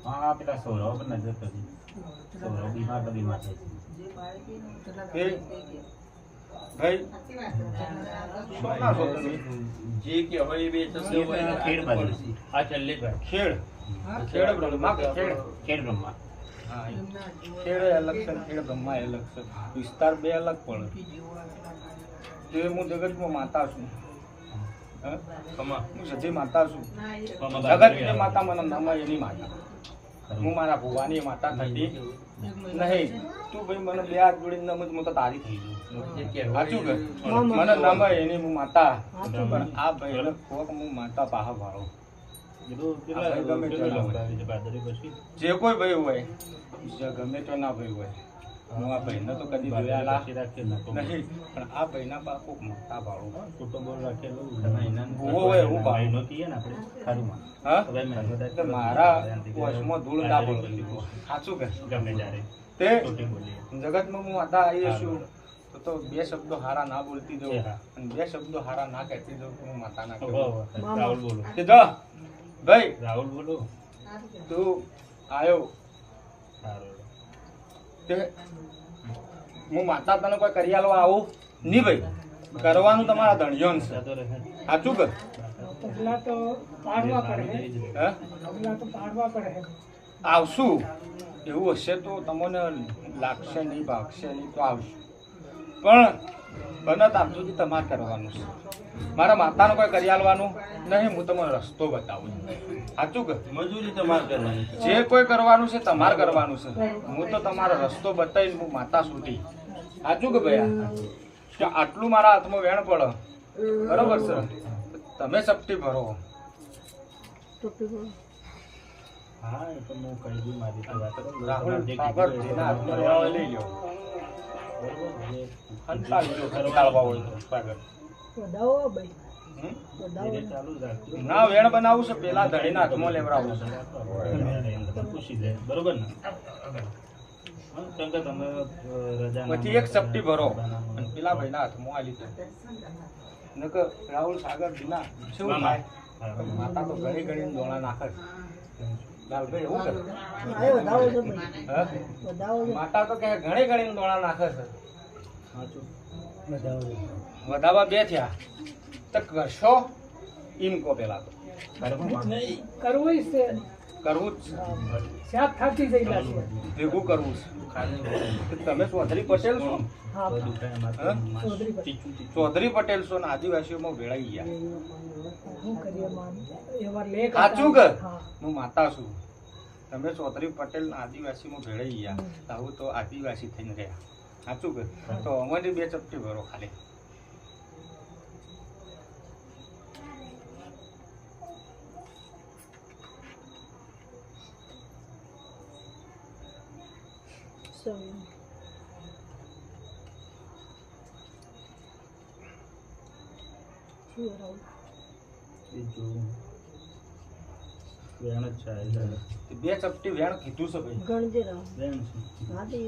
હા પેલા સૌરવ પર નજર કરી સૌરવ બીમાર તો બીમાર છે ભાઈ સોના છો તમે જે કે હવે એ બે થશે ખેડ બાજુ આ ચાલે ભાઈ ખેડ ખેડ બ્રહ્મા કે ખેડ ખેડ બ્રહ્મા હા ખેડ અલગ છે ખેડ બ્રહ્મા અલગ છે વિસ્તાર બે અલગ પડે તે હું જગતમાં માતા છું હું સધી માતા છું જગત માતા મને નામ એની માતા હું મારા ભુવાની માતા થતી નહીં તું ભાઈ મને બે હાથ જોડીને નમ હું તો તારી થઈ ગયું સાચું કે મને નામ એની હું માતા પણ આ ભાઈ કોક હું માતા પાહા ભાળો જે કોઈ ભાઈ હોય ગમે તો ના ભાઈ હોય હું આ ભાઈને તો કદી જોયા નહીં પણ આ ભાઈના પા કોક માતા ભાળો હોય હું ભાઈ હા મારા વશમાં ધૂળ ના પડતી સાચું કે તે જગતમાં હું માતા આવી છું તો બે શબ્દો હારા ના બોલતી જવું અને બે શબ્દો હારા ના કહેતી જવું હું માતા ના કહું રાહુલ બોલો ભાઈ રાહુલ બોલો તું આવ્યો તે હું માતા તને કોઈ કરી આલવા આવું નહીં ભાઈ કરવાનું તમારા ધણિયો છે સાચું કર પગલા તો પાડવા પડે હે પગલા તો પાડવા પડે આવશું એવું હશે તો તમને લાગશે નહીં ભાગશે નહીં તો આવશું પણ બનત આમ સુધી તમારે કરવાનું છે મારા માતાને કોઈ કરી આલવાનું નહીં હું તમને રસ્તો બતાવું સાચું કે મજૂરી તમારે કરવાની જે કોઈ કરવાનું છે તમારે કરવાનું છે હું તો તમારો રસ્તો બતાવીને હું માતા સુધી સાચું કે ભૈયા કે આટલું મારા હાથમાં વેણ પડે બરોબર છે તમે સપટી ભરો હા એ તો હું કહી દઉં મારી તો વાત રાહુલ ઠાકર જેના હાથમાં લેવા લઈ લ્યો હંતાળી જો ખરવાળવા હોય તો પાગલ વધાવો ભાઈ હમ? ચાલુ જ રાખજો ના વેણ બનાવું છે પેલા ધડીના હાથમાં લેવડાવું છે પૂછી જાય બરોબર ને કેમ કે તમે રજા પછી એક સપટી ભરો અને પેલા ભાઈના હાથમાં આલી દો નકર રાહુલ સાગર બીના શું થાય માતા તો ઘણી ઘણી દોણા નાખે છે. લાલભાઈ એવું કરે આયો વધાવો છો ભાઈ હા? વધાવો છો માતા તો કે ઘણી ઘણી દોણા નાખે છે વધાવો વધાવા બે થયા તો કરશો એમ કહો પેલા તો કરવું જ છે કરવું જ શાક થાકી જઈલા છે છે ભેગું કરવું છે તમે ચૌધરી પટેલ છો હા હા? ચૌધરી ભાઈ ચૌધરી પટેલ છો ને આદિવાસીઓમાં ભેળાઈ ગયા શું કરીએ માન એવા લેખ સાચું કે હા હું માતા છું તમે ચૌધરી પટેલ ને આદિવાસીમાં ભેળાઈ ગયા આવું તો આદિવાસી થઈને રહ્યા સાચું કે તો અમારી બે ચપટી ભરો ખાલી વેણ જ છે બે ચપટી વેણ કીધું છે ભાઈ ગણજે રાવ વેણ છે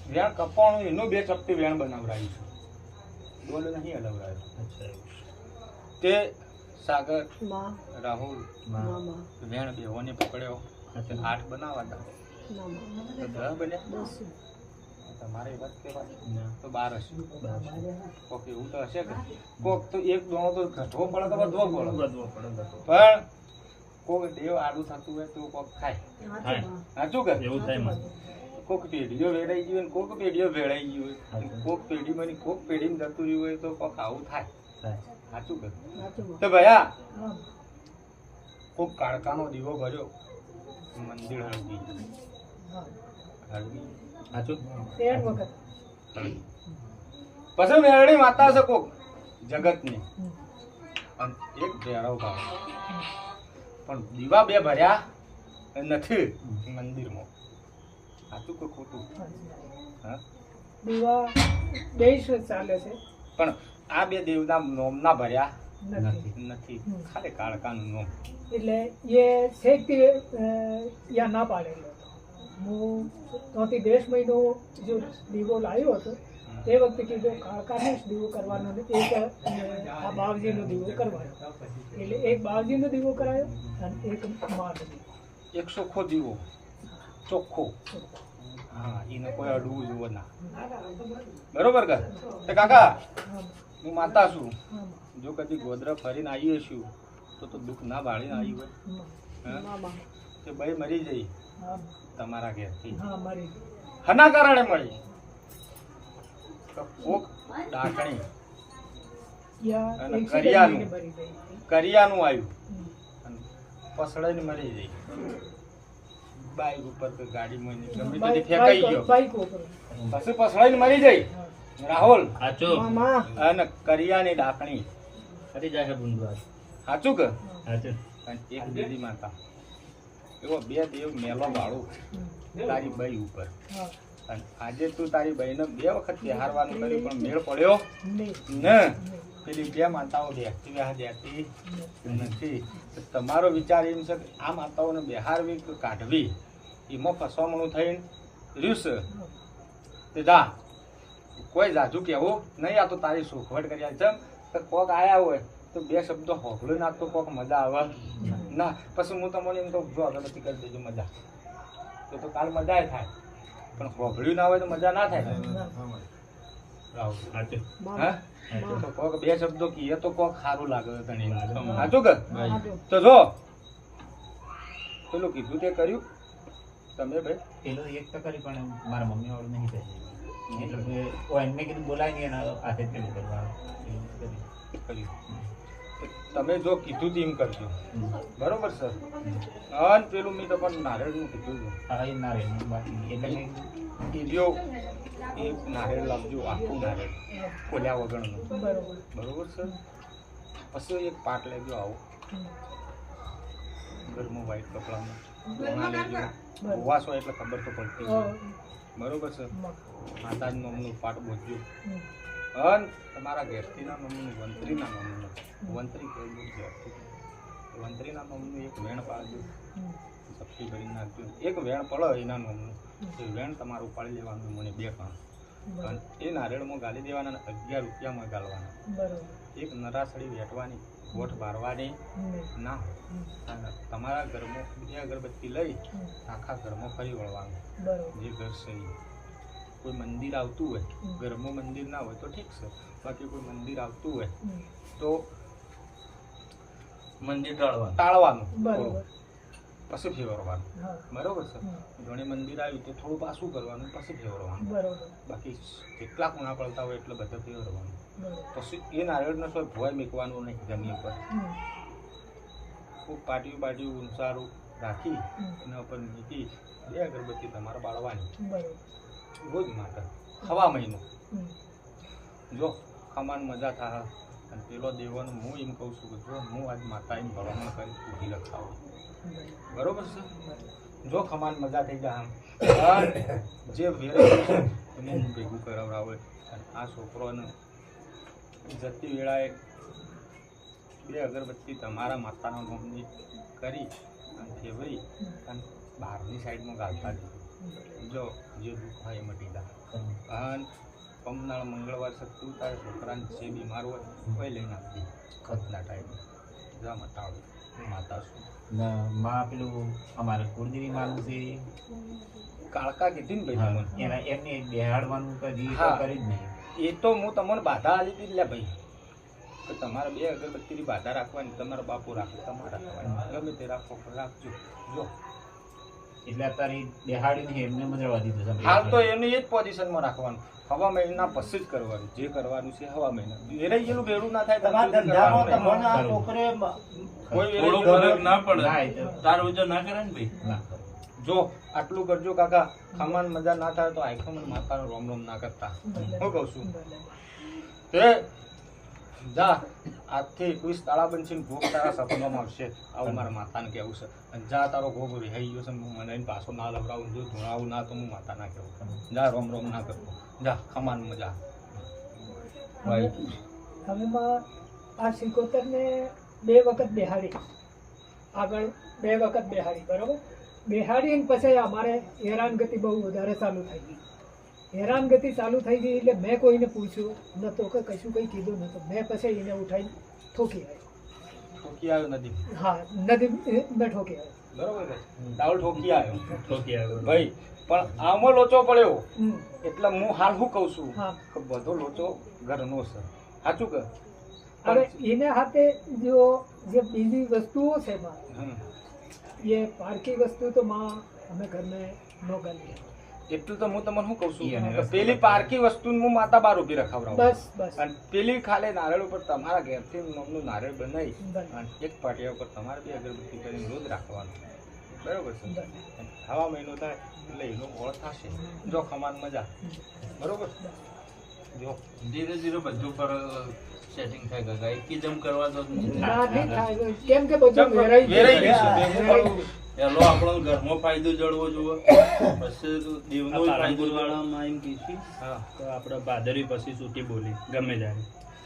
વેણ કપાણું એનું બે ચપટી વેણ બનાવડાયું છે ડોલ નહીં હલવડાયો અચ્છા તે સાગર માં રાહુલ મામા વેણ બેહોને પકડ્યો તે 8 બનાવવાતા મામા તો 10 બન્યા 10 તમારે વાત કહેવાય ના તો 12 હશે કોક એવું તો હશે કે કોક તો એક દોણો તો ઘટવો પડે તો વધવો પડે બધું પડે પણ કોક દેવ આડું થતું હોય તો કોક ખાય સાચું કે એવું થાય મને કોક પેઢીઓ વેડાઈ ગઈ હોય ને કોક પેઢીઓ ભેળાઈ ગઈ હોય કોક પેઢીમાં ની કોક પેઢીમાં જતું રહ્યું હોય તો કોક આવું થાય સાચું કે તો ભયા કોક કાળકાનો દીવો ભર્યો મંદિર હળવી હળવી સાચું 13 વખત પછી મેરડી માતા છે કોક જગતની અને એક ભેળો ભાવ પણ દીવા બે ભર્યા નથી મંદિરમાં સાચું કે ખોટું હા દીવા દેશ ચાલે છે પણ આ બે દેવના નોમના ભર્યા નથી નથી ખાલી કાળકાનું નોમ એટલે એ શેકથી યા ના પાડેલો હતો હું ચોથી દેશ મહિનો જો દીવો લાવ્યો હતો તે વખતે કીધું કાકાને જ દીવો કરવાનો ને એક આ બાવજીનો દીવો કરવાનો એટલે એક બાવજીનો દીવો કરાયો અને એક માનો દીવો 100 ખો દીવો ચોખ્ખો. હા, એને કોઈ અડવું જુઓ ના. બરોબર કે તે કાકા હું માતા છું. જો કદી ગોધરા ફરીને આવીએ છું તો દુઃખ ના બાળીને આવી હોય હા? તે ભાઈ મરી જઈ તમારા ઘેરથી હના કારણે મળી કોક ડાકણી અને કરિયાનું આવ્યું અને પસડાઈને મરી જઈ. બાઈક ઉપર કે ગાડીમાં ગમે તે ફેંકાઈ ગયો પછી પસડાઈને મરી જઈ. રાહુલ સાચું અને કરિયાની ડાકણી ફરી જાય છે બુંદવાસ. સાચું કે સાચું અને એક દેવી માતા એવો બે દેવ મેલો વાળું તારી બાઈ ઉપર. અને આજે તું તારી બાઈને 2 વખત બિહારવાનું કર્યું પણ મેળ પડ્યો ને. પેલી 2 માતાઓ બેસતી નથી. તમારો વિચાર એમ છે કે આ માતાઓને બિહારવી કે કાઢવી એમાં ફસવામણું થઈને રહ્યું છે. તે જા કોઈ જાજુ કહેવું નહીં. આ તો તારી સુખવટ કરી છે કે કોક આયા હોય તો 2 શબ્દો હોભળું નાખતો કોક મજા આવે ના. પછી હું તમને એમ કહું જો અગરબત્તી કરી દેજો મજા તો કાલ મજા થાય પણ હોભળ્યું ના હોય તો મજા ના થાય. સાચું હા તો કોક 2 શબ્દો કીએ તો કોક સારું લાગે તને. સાચું કે તો જો પેલું કીધું તે કર્યું તમે ભાઈ પેલો 1 તો કરી પણ મારા મમ્મી વાળું નહીં થઈ એટલે એમને કીધું બોલાય નહીં એના હાથે જ પેલું કરવા કર્યું. તમે જો કીધું તેમ કરજો બરોબર સર. અને પેલું મેં તો પણ નારિયેળનું કીધું હતું. હા એ ના રહે બાકી એટલે મેં કીધું એ નારિયેળ લાવજો આખું નારિયેળ ખોલ્યા વગરનું બરોબર સર. પછી એક પાટ લેજો આવો ઘરમાં વ્હાઈટ કપડામાં ધોણા લેજો. વાસ હોય એટલે ખબર તો પડતી હોય બરોબર સર. માતાજી નામનું પાટ બોધજો અને તમારા ઘેરથીના નામનું વંતરીના નામનું વંતરી કહેલું ઘેરથી વંતરીના નામનું એક વેણ પાડજો. સબ્જી ભરી નાખજો. એક વેણ પડે એના નામનું એ વેણ તમારે ઉપાડી લેવાનું મને 2 કણ અને એ નારિયેળમાં ગાલી દેવાના અને 11 રૂપિયામાં ગાળવાના. એક નરાસળી વેઠવાની ગોઠ બારવાની ના. અને તમારા ઘરમાં 2 અગરબત્તી લઈ આખા ઘરમાં ફરી વળવાનું. જે ઘર છે કોઈ મંદિર આવતું હોય ઘરમાં મંદિર ના હોય તો ઠીક છે. બાકી કોઈ મંદિર આવતું હોય તો મંદિર ટાળવાનું ટાળવાનું પછી ફેરવવાનું બરોબર છે. ઘણી મંદિર આવ્યું તો થોડું પાછું કરવાનું પછી ફેરવવાનું. બાકી જેટલા ખૂણા પડતા હોય એટલે બધા ફેરવવાનું. પછી એ નારિયેળનો કોઈ ભોય મૂકવાનું નહીં જમીન ઉપર. ખૂબ પાટિયું ઊંચારું રાખી એના ઉપર મૂકી 2 અગરબત્તી તમારે બાળવાની રોજ માટે હવા મહિનો. જો ખમાન મજા થાય અને પેલો દેવાનું હું એમ કહું છું કે જો હું આજ માતા એમ ભણવાનું કરી ઊભી રખાવું બરોબર છે. જો ખમાન મજા થઈ જાય આમ જે વેરે એને હું ભેગું કરાવડાવે અને આ છોકરોને જતી વેળાએ 2 અગરબત્તી તમારા માતાના નામની કરી અને ફેવરી અને બહારની સાઈડમાં ગાળતા દીધું. જો જે દુઃખ હોય એ મટી જાય. અને પમનાળ મંગળવાર સત્તું તારે છોકરાને જે બીમાર હોય કોઈ લઈને આપી ખતના ટાઈમે જા મટાડો. હું માતા છું. માં પેલું અમારે કુળદેવી માનું છે કાળકા કીધી ને ભાઈ તમને એના એમને બેહાડવાનું કદી હા. કરી જ નહીં. એ તો હું તમને બાધા આલી હતી લે ભાઈ કે તમારે 2 અગરબત્તીની બાધા રાખવાની. તમારા બાપુ રાખે તમારે રાખવાની ગમે તે રાખો પણ રાખજો. જો એટલે અત્યારે બેહાડીને એમને મજા દીધું છે. હાલ તો એની એ જ પોઝિશનમાં રાખવાનું. હવા મહિના પછી જ કરવાનું જે કરવાનું છે હવા મહિના. વેરે એનું ભેડું ના થાય તમારા તમારે ધંધામાં કરવાનું તમને આ નહીં. છોકરે કોઈ વેરે થોડો ભેડું ફરક ના પડે ના, એ તો તાર વજન ના કરે ને ભાઈ. ના કરો. જો આટલું કરજો કાકા. ખમાન મજા ના થાય તો આખો માતાનો રોમ રોમ ના કરતા. હું કહું છું તે જા આજથી 21 તાળા બનશે ભોગ તારા સપનામાં આવશે. આવું મારા માતાને કહેવું છે. અને જા તારો ભોગ રહી ગયો છે મને એને પાછો ના લવડાવું જો ધોળાવું ના તો હું માતા ના કહેવું. જા રોમ રોમ ના કરતો. જા ખમાન મજા ભાઈ. હવે આ સિકોતરને 2 વખત બેહાડી આગળ 2 વખત બેહાડી બરોબર. બેહાડીને પછી અમારે હેરાનગતિ બહુ વધારે ચાલુ થઈ ગઈ. હેરાનગતિ ચાલુ થઈ ગઈ એટલે મેં કોઈને પૂછ્યું નતો કે કશું કંઈ કીધું નતો. મેં પછી એને ઉઠાવી ઠોકી આવ્યો. ઠોકી આવ્યો નથી. હા નદી મેં ઠોકી આવ્યો. બરોબર છે રાહુલ ઠોકી આવ્યો ઠોકી આવ્યો. ભાઈ પણ આમાં લોચો પડ્યો હમ. એટલે હું હાલ શું કહું છું હા. કે બધો લોચો ઘરનો છે સાચું કે હવે એને હાથે જો જે બીજી વસ્તુઓ છે માં હમ. ये पार्की वस्तु तो माँ हमें घर में नो गली એટલું તો હું તમને શું કહું છું ઈ અને કે પેલી પારકી વસ્તુ હું માતા બાર ઉભી રખાવડાવું बस बस અને પેલી ખાલી નારિયેળ ઉપર તમારા ઘેરથી નામનું નારિયેળ બનાવી બસ. અને એક પાટિયા ઉપર તમારે બી અગરબત્તી કરીને રોજ રાખવાનું બરોબર છે બસ. અને હવા મહિનો થાય એટલે એનો ઓળ થશે જો ખમાન મજા બરોબર જો ધીરે ધીરે બધું પર સેટિંગ થાય કાકા એકદમ કરવા તો ના નહીં થાય કેમ કે બધું વેરાઈ વેરાઈ ગયું. ગયું છે. વેરાઈ ગયું. પેલો આપણો ઘરમાં ફાયદો જળવો જોવે પછી દેવનો આ ફાયદો પાલનપુરવાળામાં એમ કીધું હા તો આપણે ભાદરવી પછી છૂટી બોલી ગમે ત્યારે